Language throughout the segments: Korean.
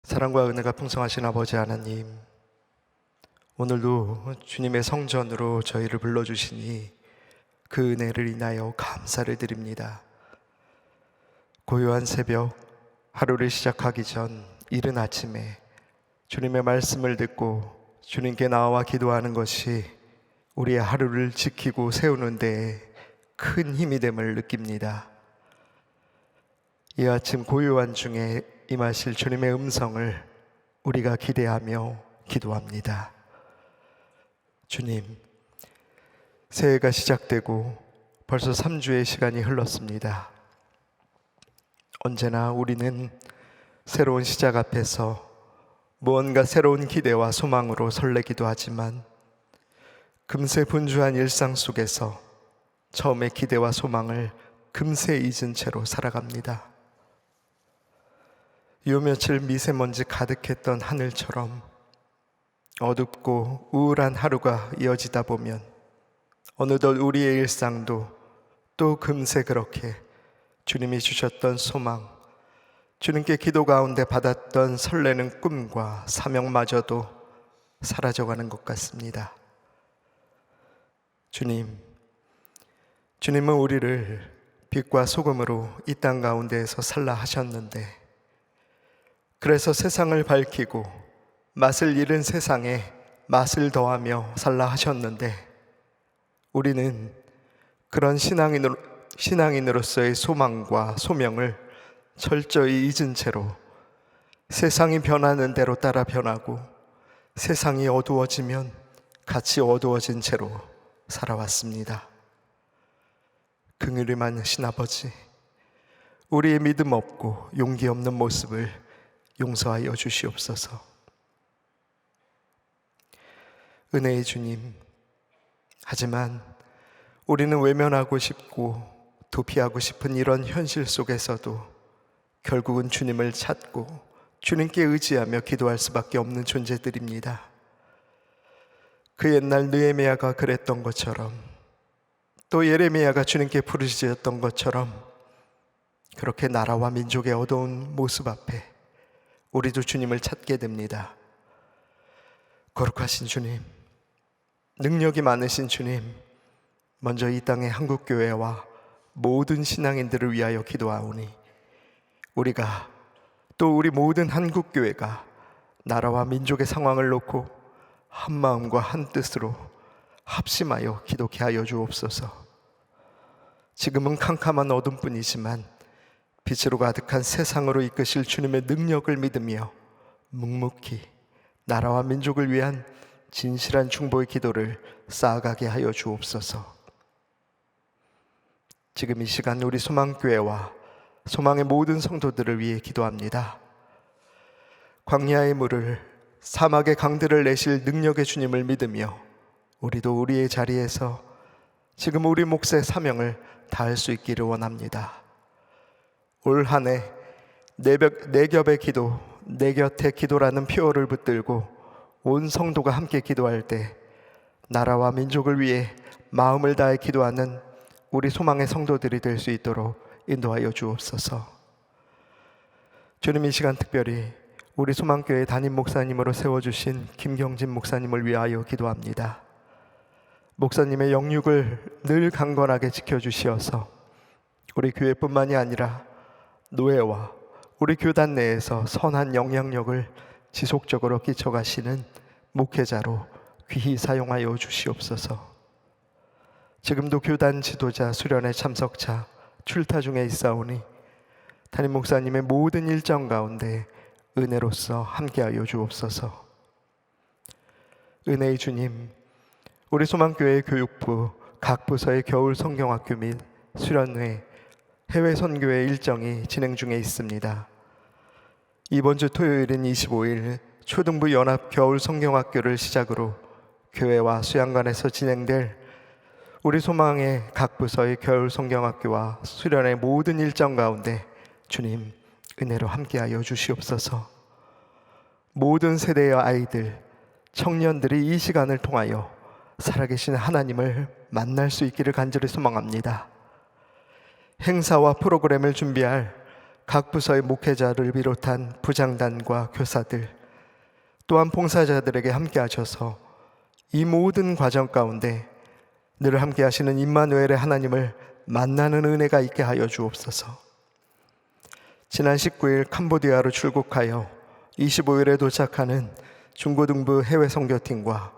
사랑과 은혜가 풍성하신 아버지 하나님, 오늘도 주님의 성전으로 저희를 불러주시니 그 은혜를 인하여 감사를 드립니다. 고요한 새벽, 하루를 시작하기 전 이른 아침에 주님의 말씀을 듣고 주님께 나와 기도하는 것이 우리의 하루를 지키고 세우는 데에 큰 힘이 됨을 느낍니다. 이 아침 고요한 중에 임하실 주님의 음성을 우리가 기대하며 기도합니다. 주님, 새해가 시작되고 벌써 3주의 시간이 흘렀습니다. 언제나 우리는 새로운 시작 앞에서 무언가 새로운 기대와 소망으로 설레기도 하지만 금세 분주한 일상 속에서 처음의 기대와 소망을 금세 잊은 채로 살아갑니다. 요 며칠 미세먼지 가득했던 하늘처럼 어둡고 우울한 하루가 이어지다 보면 어느덧 우리의 일상도 또 금세 그렇게 주님이 주셨던 소망, 주님께 기도 가운데 받았던 설레는 꿈과 사명마저도 사라져가는 것 같습니다. 주님은 우리를 빛과 소금으로 이 땅 가운데에서 살라 하셨는데, 그래서 세상을 밝히고 맛을 잃은 세상에 맛을 더하며 살라 하셨는데, 우리는 그런 신앙인으로서의 소망과 소명을 철저히 잊은 채로 세상이 변하는 대로 따라 변하고 세상이 어두워지면 같이 어두워진 채로 살아왔습니다. 긍휼이 많으신 아버지, 우리의 믿음 없고 용기 없는 모습을 용서하여 주시옵소서. 은혜의 주님, 하지만 우리는 외면하고 싶고 도피하고 싶은 이런 현실 속에서도 결국은 주님을 찾고 주님께 의지하며 기도할 수밖에 없는 존재들입니다. 그 옛날 느헤미야가 그랬던 것처럼, 또 예레미야가 주님께 부르짖었던 것처럼, 그렇게 나라와 민족의 어두운 모습 앞에 우리도 주님을 찾게 됩니다. 거룩하신 주님, 능력이 많으신 주님, 먼저 이 땅의 한국교회와 모든 신앙인들을 위하여 기도하오니 우리가, 또 우리 모든 한국교회가 나라와 민족의 상황을 놓고 한 마음과 한 뜻으로 합심하여 기도케 하여 주옵소서. 지금은 캄캄한 어둠뿐이지만 빛으로 가득한 세상으로 이끄실 주님의 능력을 믿으며 묵묵히 나라와 민족을 위한 진실한 중보의 기도를 쌓아가게 하여 주옵소서. 지금 이 시간 우리 소망교회와 소망의 모든 성도들을 위해 기도합니다. 광야의 물을, 사막의 강들을 내실 능력의 주님을 믿으며 우리도 우리의 자리에서 지금 우리 몫의 사명을 다할 수 있기를 원합니다. 올 한 해 내 겹의 기도, 내 곁의 기도라는 표어를 붙들고 온 성도가 함께 기도할 때 나라와 민족을 위해 마음을 다해 기도하는 우리 소망의 성도들이 될 수 있도록 인도하여 주옵소서. 주님, 이 시간 특별히 우리 소망교회 담임 목사님으로 세워주신 김경진 목사님을 위하여 기도합니다. 목사님의 영육을 늘 강건하게 지켜주시어서 우리 교회뿐만이 아니라 노회와 우리 교단 내에서 선한 영향력을 지속적으로 끼쳐가시는 목회자로 귀히 사용하여 주시옵소서. 지금도 교단 지도자, 수련회 참석자, 출타 중에 있사오니 담임 목사님의 모든 일정 가운데 은혜로서 함께하여 주옵소서. 은혜의 주님, 우리 소망교회 교육부 각 부서의 겨울 성경학교 및 수련회, 해외 선교회 일정이 진행 중에 있습니다. 이번 주 토요일인 25일 초등부 연합 겨울 성경학교를 시작으로 교회와 수양관에서 진행될 우리 소망의 각 부서의 겨울 성경학교와 수련의 모든 일정 가운데 주님 은혜로 함께하여 주시옵소서. 모든 세대의 아이들, 청년들이 이 시간을 통하여 살아계신 하나님을 만날 수 있기를 간절히 소망합니다. 행사와 프로그램을 준비할 각 부서의 목회자를 비롯한 부장단과 교사들, 또한 봉사자들에게 함께 하셔서 이 모든 과정 가운데 늘 함께 하시는 임마누엘의 하나님을 만나는 은혜가 있게 하여 주옵소서. 지난 19일 캄보디아로 출국하여 25일에 도착하는 중고등부 해외 선교팀과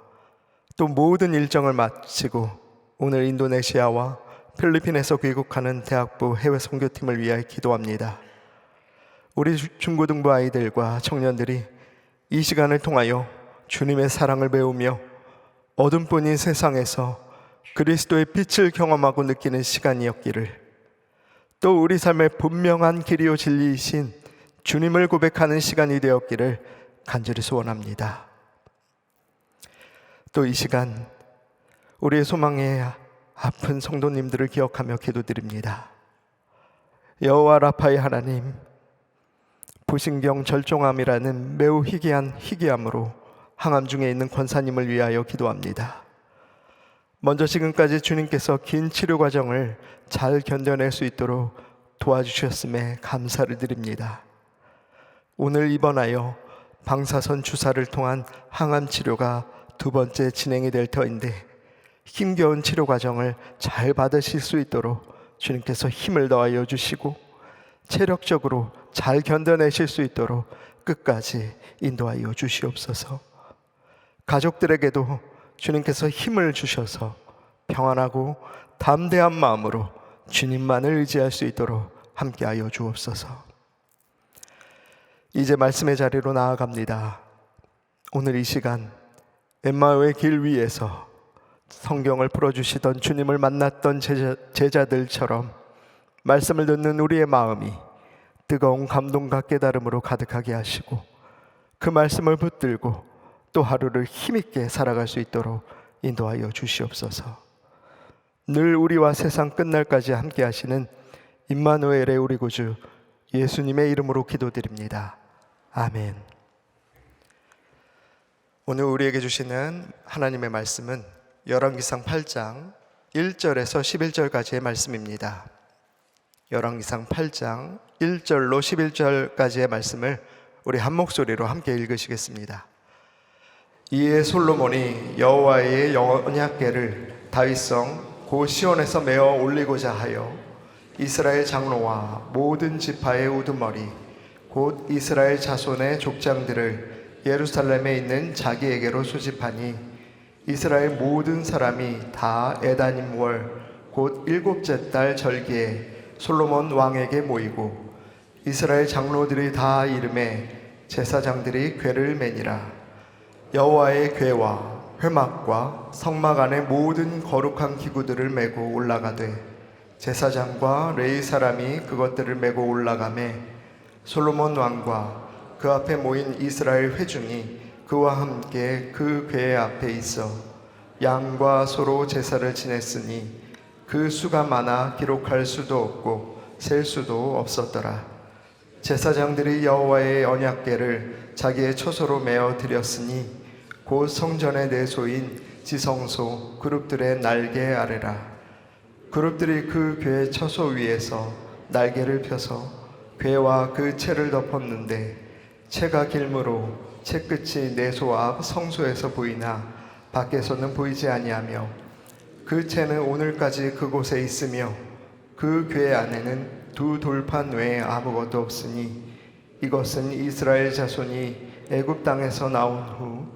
또 모든 일정을 마치고 오늘 인도네시아와 필리핀에서 귀국하는 대학부 해외 선교팀을 위하여 기도합니다. 우리 중고등부 아이들과 청년들이 이 시간을 통하여 주님의 사랑을 배우며 어둠뿐인 세상에서 그리스도의 빛을 경험하고 느끼는 시간이었기를, 또 우리 삶의 분명한 길이요 진리이신 주님을 고백하는 시간이 되었기를 간절히 소원합니다. 또 이 시간 우리의 소망의 아픈 성도님들을 기억하며 기도드립니다. 여호와 라파의 하나님, 부신경 절종암이라는 매우 희귀한 희귀암으로 항암 중에 있는 권사님을 위하여 기도합니다. 먼저 지금까지 주님께서 긴 치료 과정을 잘 견뎌낼 수 있도록 도와주셨음에 감사를 드립니다. 오늘 입원하여 방사선 주사를 통한 항암 치료가 두 번째 진행이 될 터인데 힘겨운 치료 과정을 잘 받으실 수 있도록 주님께서 힘을 더하여 주시고 체력적으로 잘 견뎌내실 수 있도록 끝까지 인도하여 주시옵소서. 가족들에게도 주님께서 힘을 주셔서 평안하고 담대한 마음으로 주님만을 의지할 수 있도록 함께하여 주옵소서. 이제 말씀의 자리로 나아갑니다. 오늘 이 시간 엠마오의 길 위에서 성경을 풀어주시던 주님을 만났던 제자들처럼 말씀을 듣는 우리의 마음이 뜨거운 감동과 깨달음으로 가득하게 하시고 그 말씀을 붙들고 또 하루를 힘있게 살아갈 수 있도록 인도하여 주시옵소서. 늘 우리와 세상 끝날까지 함께 하시는 임마누엘의 우리 구주 예수님의 이름으로 기도드립니다. 아멘. 오늘 우리에게 주시는 하나님의 말씀은 열왕기상 8장 1절에서 11절까지의 말씀입니다. 열왕기상 8장 1절로 11절까지의 말씀을 우리 한 목소리로 함께 읽으시겠습니다. 이에 솔로몬이 여호와의 언약궤를 다윗성 고 시온에서 메어 올리고자 하여 이스라엘 장로와 모든 지파의 우두머리 곧 이스라엘 자손의 족장들을 예루살렘에 있는 자기에게로 소집하니 이스라엘 모든 사람이 다 에다님 월 곧 일곱째 달 절기에 솔로몬 왕에게 모이고 이스라엘 장로들이 다 이름에 제사장들이 궤를 매니라. 여호와의 궤와 회막과 성막 안에 모든 거룩한 기구들을 메고 올라가되 제사장과 레위 사람이 그것들을 메고 올라가매 솔로몬 왕과 그 앞에 모인 이스라엘 회중이 그와 함께 그 궤 앞에 있어 양과 소로 제사를 지냈으니 그 수가 많아 기록할 수도 없고 셀 수도 없었더라. 제사장들이 여호와의 언약궤를 자기의 처소로 메어 드렸으니 곧 성전의 내소인 지성소 그룹들의 날개 아래라. 그룹들이 그 궤 처소 위에서 날개를 펴서 궤와 그 채를 덮었는데 채가 길므로 채 끝이 내소 앞 성소에서 보이나 밖에서는 보이지 아니하며 그 채는 오늘까지 그곳에 있으며 그 궤 안에는 두 돌판 외에 아무것도 없으니 이것은 이스라엘 자손이 애굽 땅에서 나온 후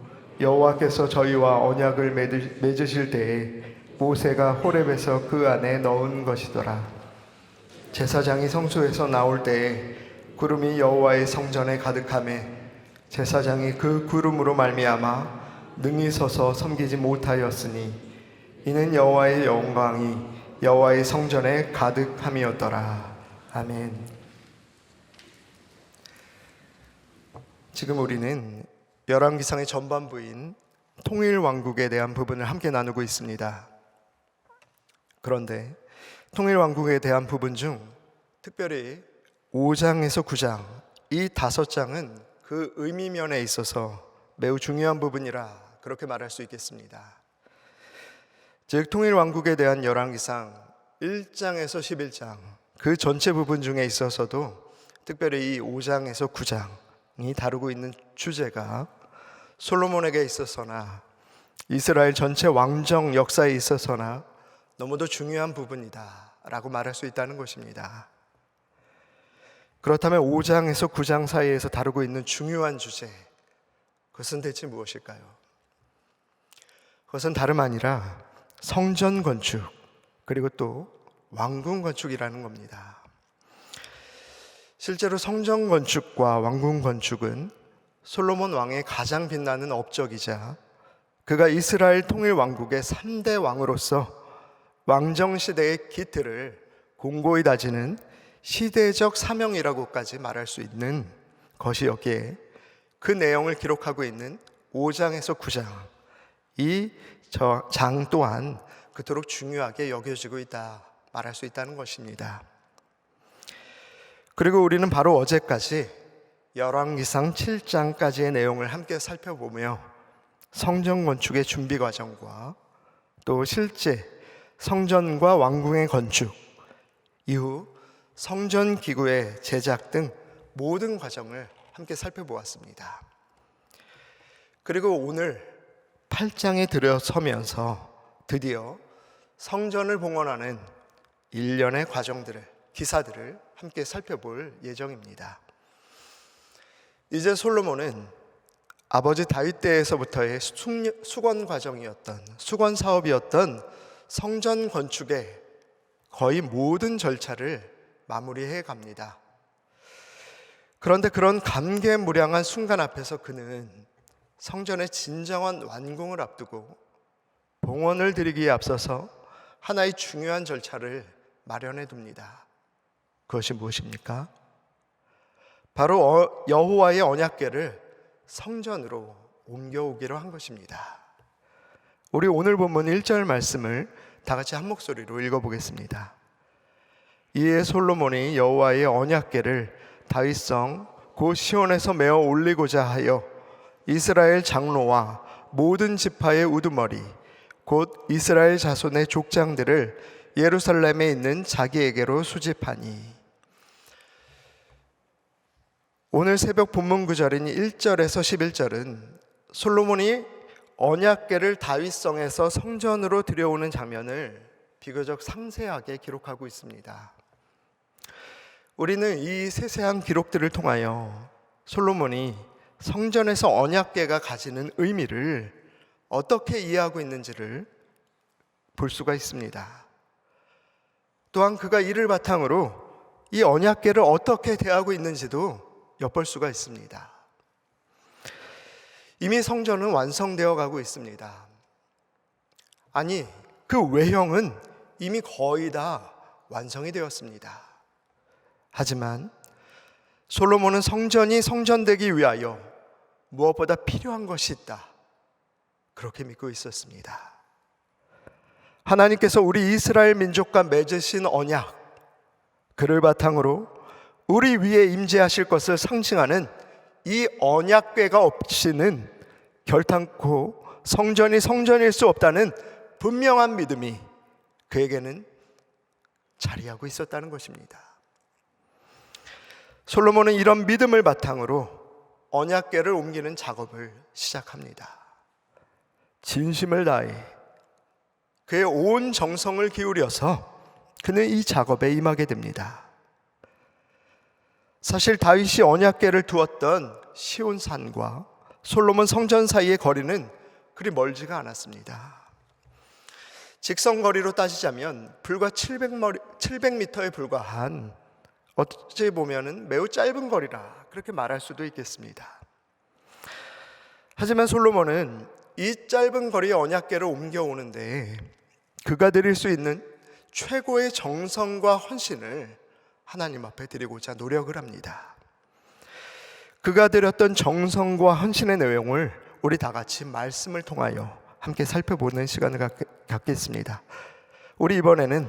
여호와께서 저희와 언약을 맺으실 때에 모세가 호렙에서 그 안에 넣은 것이더라. 제사장이 성소에서 나올 때에 구름이 여호와의 성전에 가득하매 제사장이 그 구름으로 말미암아 능히 서서 섬기지 못하였으니 이는 여호와의 영광이 여호와의 성전에 가득함이었더라. 아멘. 지금 우리는 열왕기상의 전반부인 통일왕국에 대한 부분을 함께 나누고 있습니다. 그런데 통일왕국에 대한 부분 중 특별히 5장에서 9장 이 5장은 그 의미면에 있어서 매우 중요한 부분이라 그렇게 말할 수 있겠습니다. 즉 통일왕국에 대한 열왕기상 1장에서 11장 그 전체 부분 중에 있어서도 특별히 이 5장에서 9장이 다루고 있는 주제가 솔로몬에게 있어서나 이스라엘 전체 왕정 역사에 있어서나 너무도 중요한 부분이다 라고 말할 수 있다는 것입니다. 그렇다면 5장에서 9장 사이에서 다루고 있는 중요한 주제, 그것은 대체 무엇일까요? 그것은 다름 아니라 성전 건축, 그리고 또 왕궁 건축이라는 겁니다. 실제로 성전 건축과 왕궁 건축은 솔로몬 왕의 가장 빛나는 업적이자 그가 이스라엘 통일 왕국의 3대 왕으로서 왕정시대의 기틀을 공고히 다지는 시대적 사명이라고까지 말할 수 있는 것이었기에 그 내용을 기록하고 있는 5장에서 9장, 이 장 또한 그토록 중요하게 여겨지고 있다 말할 수 있다는 것입니다. 그리고 우리는 바로 어제까지 열왕기상 7장까지의 내용을 함께 살펴보며 성전 건축의 준비 과정과 또 실제 성전과 왕궁의 건축, 이후 성전 기구의 제작 등 모든 과정을 함께 살펴보았습니다. 그리고 오늘 8장에 들어서면서 드디어 성전을 봉헌하는 일련의 과정들을, 기사들을 함께 살펴볼 예정입니다. 이제 솔로몬은 아버지 다윗 때에서부터의 수건 과정이었던, 수건 사업이었던 성전 건축의 거의 모든 절차를 마무리해 갑니다. 그런데 그런 감개무량한 순간 앞에서 그는 성전의 진정한 완공을 앞두고 봉헌을 드리기에 앞서서 하나의 중요한 절차를 마련해 둡니다. 그것이 무엇입니까? 바로 여호와의 언약궤를 성전으로 옮겨오기로 한 것입니다. 우리 오늘 본문 1절 말씀을 다 같이 한 목소리로 읽어보겠습니다. 이에 솔로몬이 여호와의 언약궤를 다윗성 곧 시온에서 메어 올리고자 하여 이스라엘 장로와 모든 지파의 우두머리 곧 이스라엘 자손의 족장들을 예루살렘에 있는 자기에게로 수집하니. 오늘 새벽 본문 구절인 1절에서 11절은 솔로몬이 언약궤를 다윗성에서 성전으로 들여오는 장면을 비교적 상세하게 기록하고 있습니다. 우리는 이 세세한 기록들을 통하여 솔로몬이 성전에서 언약궤가 가지는 의미를 어떻게 이해하고 있는지를 볼 수가 있습니다. 또한 그가 이를 바탕으로 이 언약궤를 어떻게 대하고 있는지도 엿볼 수가 있습니다. 이미 성전은 완성되어 가고 있습니다. 아니, 그 외형은 이미 거의 다 완성이 되었습니다. 하지만 솔로몬은 성전이 성전되기 위하여 무엇보다 필요한 것이 있다, 그렇게 믿고 있었습니다. 하나님께서 우리 이스라엘 민족과 맺으신 언약, 그를 바탕으로 우리 위에 임재하실 것을 상징하는 이 언약궤가 없이는 결탄코 성전이 성전일 수 없다는 분명한 믿음이 그에게는 자리하고 있었다는 것입니다. 솔로몬은 이런 믿음을 바탕으로 언약궤를 옮기는 작업을 시작합니다. 진심을 다해 그의 온 정성을 기울여서 그는 이 작업에 임하게 됩니다. 사실 다윗이 언약궤를 두었던 시온산과 솔로몬 성전 사이의 거리는 그리 멀지가 않았습니다. 직선거리로 따지자면 불과 700m에 불과한, 어찌 보면 매우 짧은 거리라 그렇게 말할 수도 있겠습니다. 하지만 솔로몬은 이 짧은 거리의 언약궤를 옮겨오는데 그가 드릴 수 있는 최고의 정성과 헌신을 하나님 앞에 드리고자 노력을 합니다. 그가 드렸던 정성과 헌신의 내용을 우리 다 같이 말씀을 통하여 함께 살펴보는 시간을 갖겠습니다. 우리 이번에는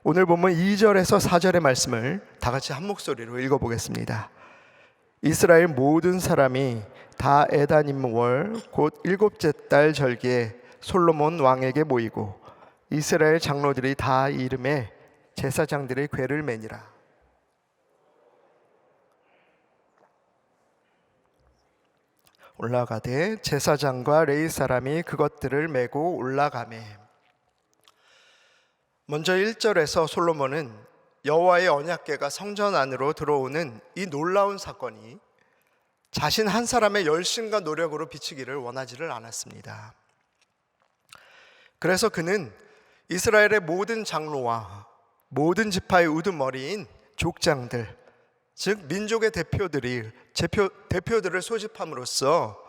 오늘 본문 2절에서 4절의 말씀을 다 같이 한 목소리로 읽어보겠습니다. 이스라엘 모든 사람이 다 에다님월 곧 7째 달 절기에 솔로몬 왕에게 모이고 이스라엘 장로들이 다 이름에 제사장들의 궤를 매니라. 올라가되 제사장과 레위 사람이 그것들을 메고 올라가매. 먼저 1절에서 솔로몬은 여호와의 언약궤가 성전 안으로 들어오는 이 놀라운 사건이 자신 한 사람의 열심과 노력으로 비치기를 원하지를 않았습니다. 그래서 그는 이스라엘의 모든 장로와 모든 지파의 우두머리인 족장들, 즉 민족의 대표들을 소집함으로써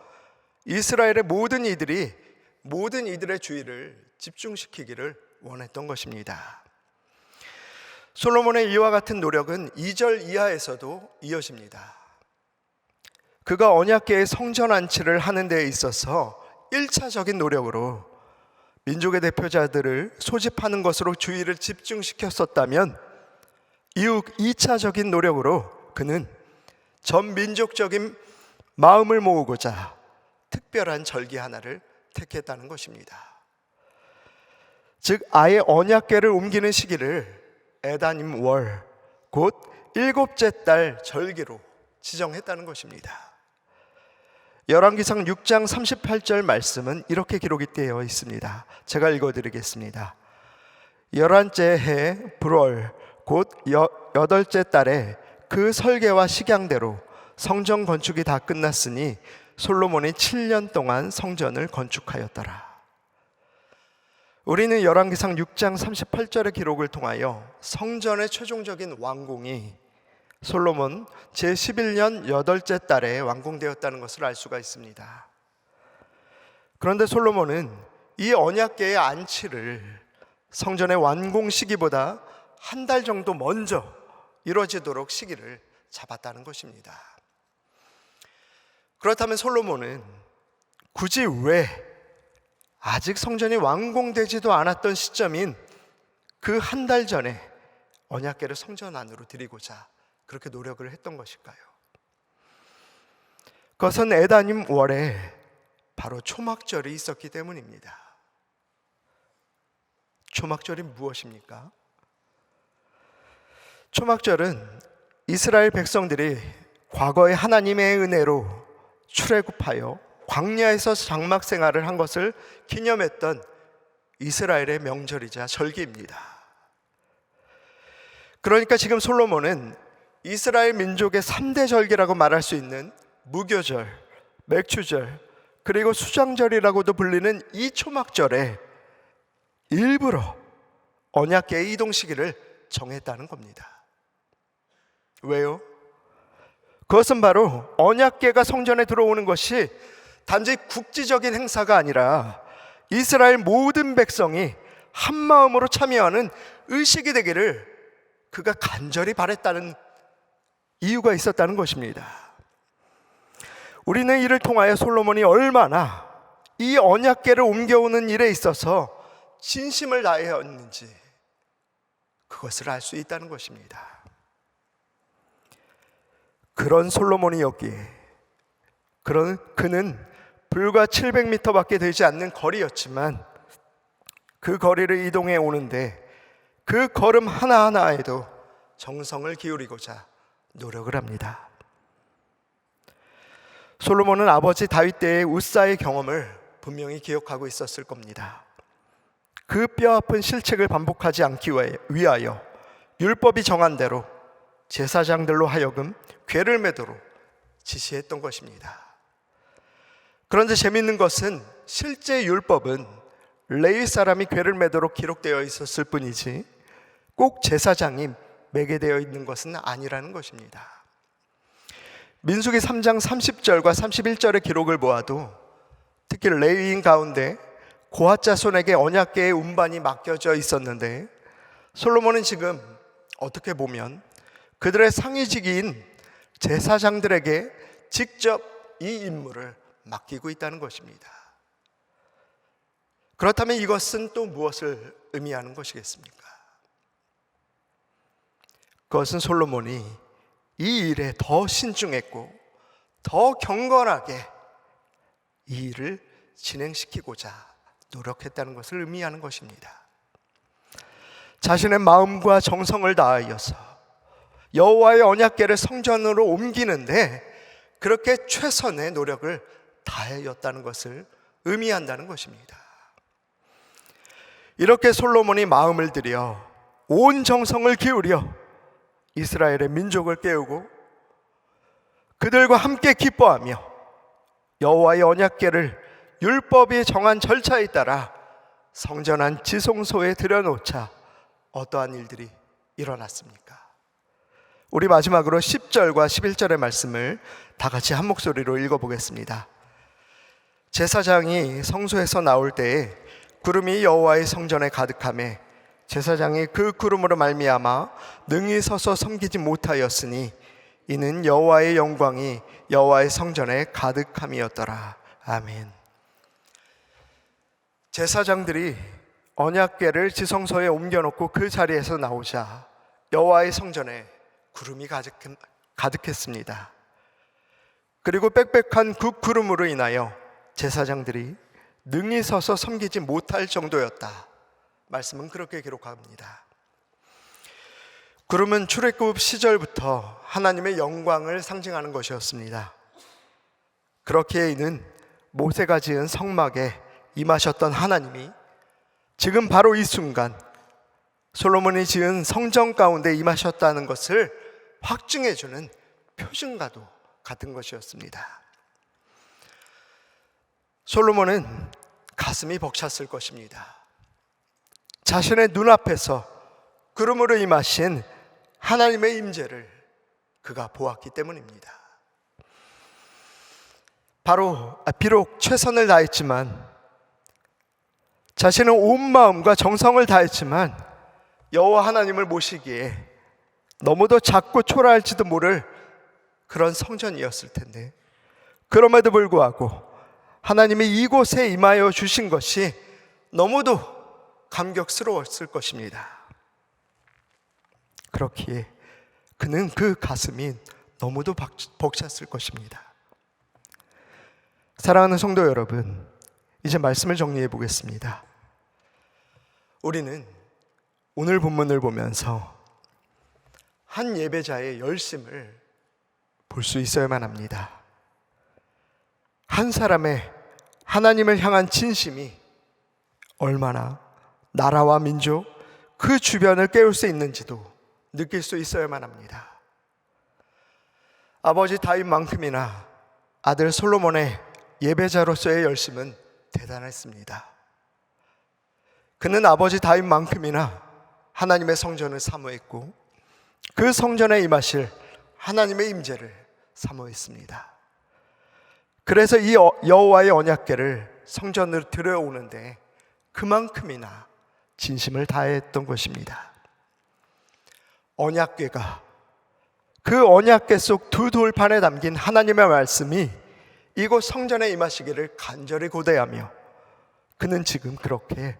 이스라엘의 모든 이들의 주의를 집중시키기를 원했던 것입니다. 솔로몬의 이와 같은 노력은 2절 이하에서도 이어집니다. 그가 언약궤의 성전 안치를 하는 데에 있어서 1차적인 노력으로 민족의 대표자들을 소집하는 것으로 주의를 집중시켰었다면 이후 2차적인 노력으로 그는 전 민족적인 마음을 모으고자 특별한 절기 하나를 택했다는 것입니다. 즉 아예 언약궤를 옮기는 시기를 에다님 월, 곧 7째 달 절기로 지정했다는 것입니다. 열왕기상 6장 38절 말씀은 이렇게 기록이 되어 있습니다. 제가 읽어드리겠습니다. 11째 해 불월 곧 8째 달에 그 설계와 식양대로 성전 건축이 다 끝났으니 솔로몬이 7년 동안 성전을 건축하였더라. 우리는 열왕기상 6장 38절의 기록을 통하여 성전의 최종적인 완공이 솔로몬 제11년 8째 달에 완공되었다는 것을 알 수가 있습니다. 그런데 솔로몬은 이 언약궤의 안치를 성전의 완공 시기보다 한 달 정도 먼저 이루어지도록 시기를 잡았다는 것입니다. 그렇다면 솔로몬은 굳이 왜 아직 성전이 완공되지도 않았던 시점인 그 한 달 전에 언약궤를 성전 안으로 드리고자 그렇게 노력을 했던 것일까요? 그것은 에다님 월에 바로 초막절이 있었기 때문입니다. 초막절이 무엇입니까? 초막절은 이스라엘 백성들이 과거에 하나님의 은혜로 출애굽하여 광야에서 장막 생활을 한 것을 기념했던 이스라엘의 명절이자 절기입니다. 그러니까 지금 솔로몬은 이스라엘 민족의 3대 절기라고 말할 수 있는 무교절, 맥추절, 그리고 수장절이라고도 불리는 이 초막절에 일부러 언약궤의 이동 시기를 정했다는 겁니다. 왜요? 그것은 바로 언약궤가 성전에 들어오는 것이 단지 국지적인 행사가 아니라 이스라엘 모든 백성이 한 마음으로 참여하는 의식이 되기를 그가 간절히 바랬다는 이유가 있었다는 것입니다. 우리는 이를 통하여 솔로몬이 얼마나 이 언약궤를 옮겨오는 일에 있어서 진심을 다했는지 그것을 알 수 있다는 것입니다. 그런 솔로몬이었기에 그는 불과 700m밖에 되지 않는 거리였지만 그 거리를 이동해 오는데 그 걸음 하나하나에도 정성을 기울이고자 노력을 합니다. 솔로몬은 아버지 다윗 때의 우사의 경험을 분명히 기억하고 있었을 겁니다. 그 뼈아픈 실책을 반복하지 않기 위하여 율법이 정한 대로 제사장들로 하여금 궤를 매도록 지시했던 것입니다. 그런데 재미있는 것은 실제 율법은 레위 사람이 궤를 매도록 기록되어 있었을 뿐이지 꼭 제사장이 매게 되어 있는 것은 아니라는 것입니다. 민수기 3장 30절과 31절의 기록을 보아도 특히 레위인 가운데 고핫 자손에게 언약궤의 운반이 맡겨져 있었는데 솔로몬은 지금 어떻게 보면 그들의 상위직인 제사장들에게 직접 이 임무를 맡기고 있다는 것입니다. 그렇다면 이것은 또 무엇을 의미하는 것이겠습니까? 그것은 솔로몬이 이 일에 더 신중했고 더 경건하게 이 일을 진행시키고자 노력했다는 것을 의미하는 것입니다. 자신의 마음과 정성을 다하여서 여호와의 언약궤를 성전으로 옮기는데 그렇게 최선의 노력을 다하였다는 것을 의미한다는 것입니다. 이렇게 솔로몬이 마음을 들여 온 정성을 기울여 이스라엘의 민족을 깨우고 그들과 함께 기뻐하며 여호와의 언약궤를 율법이 정한 절차에 따라 성전 안 지성소에 들여놓자 어떠한 일들이 일어났습니까? 우리 마지막으로 10절과 11절의 말씀을 다 같이 한 목소리로 읽어보겠습니다. 제사장이 성소에서 나올 때에 구름이 여호와의 성전에 가득하매 제사장이 그 구름으로 말미암아 능히 서서 섬기지 못하였으니 이는 여호와의 영광이 여호와의 성전에 가득함이었더라. 아멘. 제사장들이 언약궤를 지성소에 옮겨놓고 그 자리에서 나오자 여호와의 성전에 구름이 가득했습니다. 그리고 빽빽한 그 구름으로 인하여 제사장들이 능히 서서 섬기지 못할 정도였다. 말씀은 그렇게 기록합니다. 구름은 출애굽 시절부터 하나님의 영광을 상징하는 것이었습니다. 그렇기에 이는 모세가 지은 성막에 임하셨던 하나님이 지금 바로 이 순간 솔로몬이 지은 성전 가운데 임하셨다는 것을 확증해주는 표징과도 같은 것이었습니다. 솔로몬은 가슴이 벅찼을 것입니다. 자신의 눈앞에서 구름으로 임하신 하나님의 임재를 그가 보았기 때문입니다. 비록 최선을 다했지만, 자신은 온 마음과 정성을 다했지만 여호와 하나님을 모시기에 너무도 작고 초라할지도 모를 그런 성전이었을 텐데, 그럼에도 불구하고 하나님이 이곳에 임하여 주신 것이 너무도 감격스러웠을 것입니다. 그렇기에 그는 그 가슴이 너무도 벅찼을 것입니다. 사랑하는 성도 여러분, 이제 말씀을 정리해 보겠습니다. 우리는 오늘 본문을 보면서 한 예배자의 열심을 볼 수 있어야만 합니다. 한 사람의 하나님을 향한 진심이 얼마나 나라와 민족, 그 주변을 깨울 수 있는지도 느낄 수 있어야만 합니다. 아버지 다윗만큼이나 아들 솔로몬의 예배자로서의 열심은 대단했습니다. 그는 아버지 다윗만큼이나 하나님의 성전을 사모했고 그 성전에 임하실 하나님의 임재를 사모했습니다. 그래서 이 여호와의 언약궤를 성전으로 들여오는데 그만큼이나 진심을 다했던 것입니다. 언약궤가, 그 언약궤 속 두 돌판에 담긴 하나님의 말씀이 이곳 성전에 임하시기를 간절히 고대하며 그는 지금 그렇게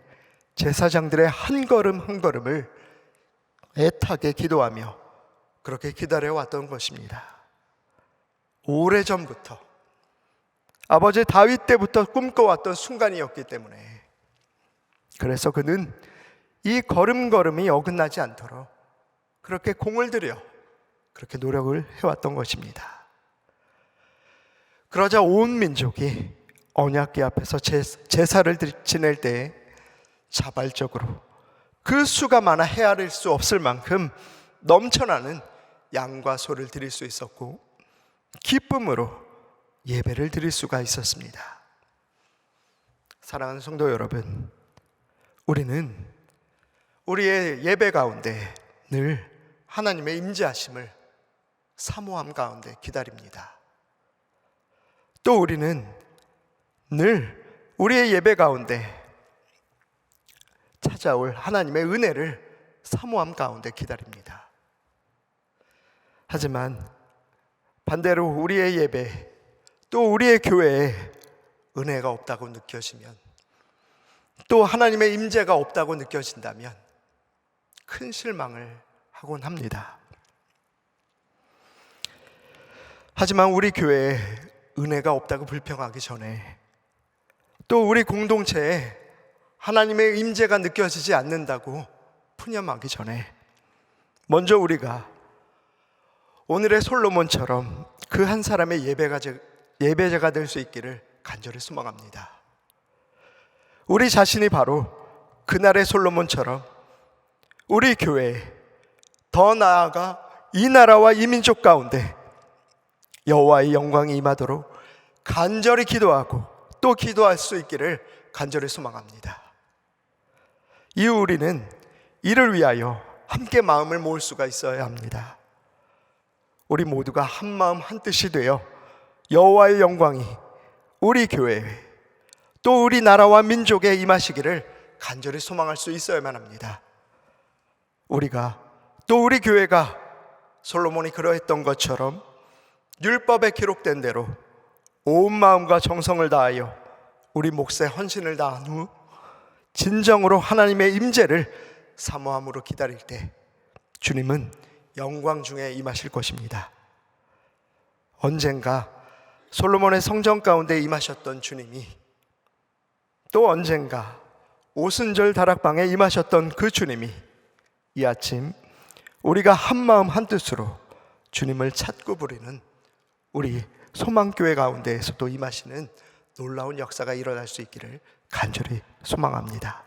제사장들의 한 걸음 한 걸음을 애타게 기도하며 그렇게 기다려왔던 것입니다. 오래전부터, 아버지 다윗 때부터 꿈꿔왔던 순간이었기 때문에, 그래서 그는 이 걸음걸음이 어긋나지 않도록 그렇게 공을 들여 그렇게 노력을 해왔던 것입니다. 그러자 온 민족이 언약궤 앞에서 제사를 지낼 때에 자발적으로 그 수가 많아 헤아릴 수 없을 만큼 넘쳐나는 양과 소를 드릴 수 있었고 기쁨으로 예배를 드릴 수가 있었습니다. 사랑하는 성도 여러분, 우리는 우리의 예배 가운데 늘 하나님의 임재하심을 사모함 가운데 기다립니다. 또 우리는 늘 우리의 예배 가운데 찾아올 하나님의 은혜를 사모함 가운데 기다립니다. 하지만 반대로 우리의 예배, 또 우리의 교회에 은혜가 없다고 느껴지면, 또 하나님의 임재가 없다고 느껴진다면 큰 실망을 하곤 합니다. 하지만 우리 교회에 은혜가 없다고 불평하기 전에, 또 우리 공동체에 하나님의 임재가 느껴지지 않는다고 푸념하기 전에 먼저 우리가 오늘의 솔로몬처럼 그 한 사람의 예배자가 될 수 있기를 간절히 소망합니다. 우리 자신이 바로 그날의 솔로몬처럼 우리 교회에, 더 나아가 이 나라와 이 민족 가운데 여호와의 영광이 임하도록 간절히 기도하고 또 기도할 수 있기를 간절히 소망합니다. 이후 우리는 이를 위하여 함께 마음을 모을 수가 있어야 합니다. 우리 모두가 한 마음 한 뜻이 되어 여호와의 영광이 우리 교회에 또 우리 나라와 민족에 임하시기를 간절히 소망할 수 있어야만 합니다. 우리가 또 우리 교회가 솔로몬이 그러했던 것처럼 율법에 기록된 대로 온 마음과 정성을 다하여 우리 몫에 헌신을 다한 후 진정으로 하나님의 임재를 사모함으로 기다릴 때 주님은 영광 중에 임하실 것입니다. 언젠가 솔로몬의 성전 가운데 임하셨던 주님이 또 언젠가 오순절 다락방에 임하셨던 그 주님이 이 아침 우리가 한 마음 한 뜻으로 주님을 찾고 부르는 우리 소망교회 가운데에서도 임하시는 놀라운 역사가 일어날 수 있기를 간절히 소망합니다.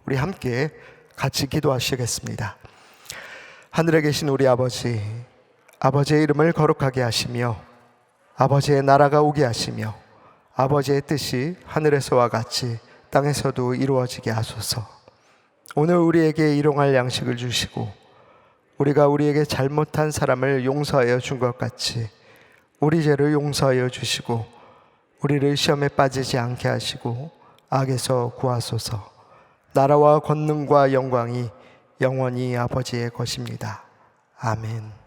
우리 함께 같이 기도하시겠습니다. 하늘에 계신 우리 아버지, 아버지의 이름을 거룩하게 하시며 아버지의 나라가 오게 하시며 아버지의 뜻이 하늘에서와 같이 땅에서도 이루어지게 하소서. 오늘 우리에게 일용할 양식을 주시고 우리가 우리에게 잘못한 사람을 용서하여 준 것 같이 우리 죄를 용서하여 주시고 우리를 시험에 빠지지 않게 하시고 악에서 구하소서. 나라와 권능과 영광이 영원히 아버지의 것입니다. 아멘.